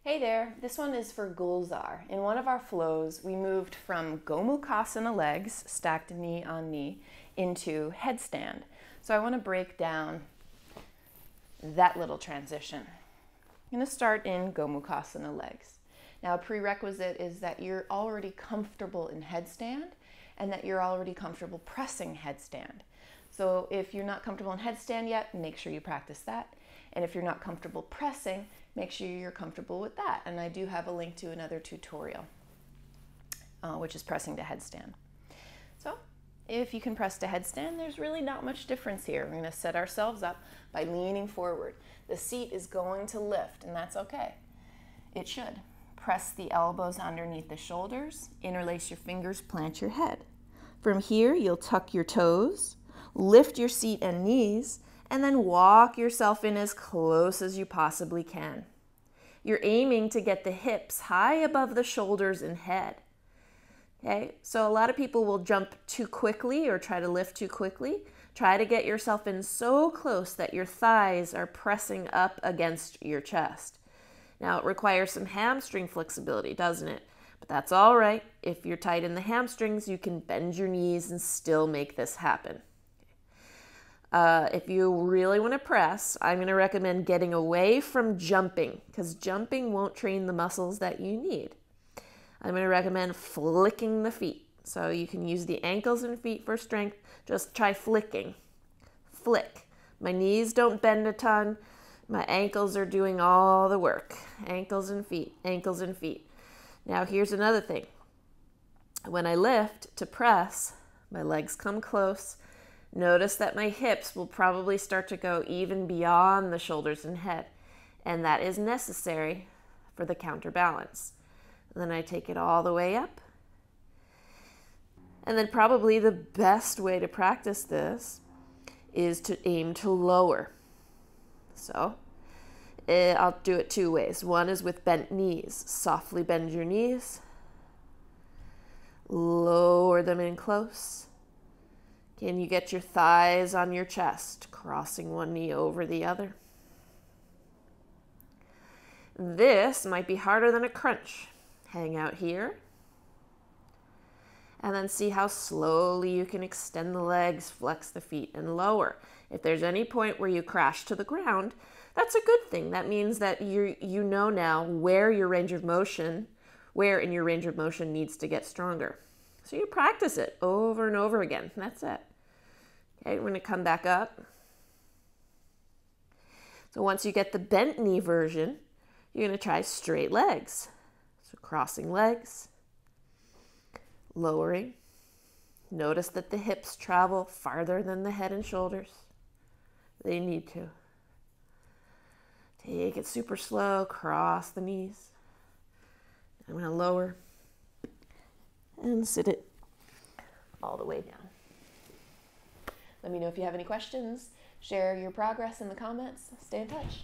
Hey there, this one is for Gulzar. In one of our flows, we moved from Gomukhasana legs, stacked knee on knee, into headstand. So I want to break down that little transition. I'm going to start in Gomukhasana legs. Now a prerequisite is that you're already comfortable in headstand and that you're already comfortable pressing headstand. So if you're not comfortable in headstand yet, make sure you practice that. And if you're not comfortable pressing, make sure you're comfortable with that. And I do have a link to another tutorial, which is pressing to headstand. So if you can press to headstand, there's really not much difference here. We're going to set ourselves up by leaning forward. The seat is going to lift, and that's okay. It should. Press the elbows underneath the shoulders, interlace your fingers, plant your head. From here, you'll tuck your toes, lift your seat and knees, and then walk yourself in as close as you possibly can. You're aiming to get the hips high above the shoulders and head. Okay, so a lot of people will jump too quickly or try to lift too quickly. Try to get yourself in so close that your thighs are pressing up against your chest. Now it requires some hamstring flexibility, doesn't it? But that's all right. If you're tight in the hamstrings, you can bend your knees and still make this happen. If you really want to press, I'm going to recommend getting away from jumping because jumping won't train the muscles that you need. I'm going to recommend flicking the feet. So you can use the ankles and feet for strength. Just try flicking. Flick. My knees don't bend a ton. My ankles are doing all the work. Ankles and feet, ankles and feet. Now here's another thing. When I lift to press, my legs come close. Notice that my hips will probably start to go even beyond the shoulders and head, and that is necessary for the counterbalance. Then I take it all the way up. And then probably the best way to practice this is to aim to lower. So I'll do it two ways. One is with bent knees. Softly bend your knees. Lower them in close. Can you get your thighs on your chest, crossing one knee over the other? This might be harder than a crunch. Hang out here. And then see how slowly you can extend the legs, flex the feet, and lower. If there's any point where you crash to the ground, that's a good thing. That means that you know now where in your range of motion needs to get stronger. So you practice it over and over again. That's it. Okay, we're going to come back up. So once you get the bent knee version, you're going to try straight legs. So crossing legs, lowering. Notice that the hips travel farther than the head and shoulders. They need to. Take it super slow, cross the knees. I'm going to lower and sit it all the way down. Let me know if you have any questions. Share your progress in the comments. Stay in touch.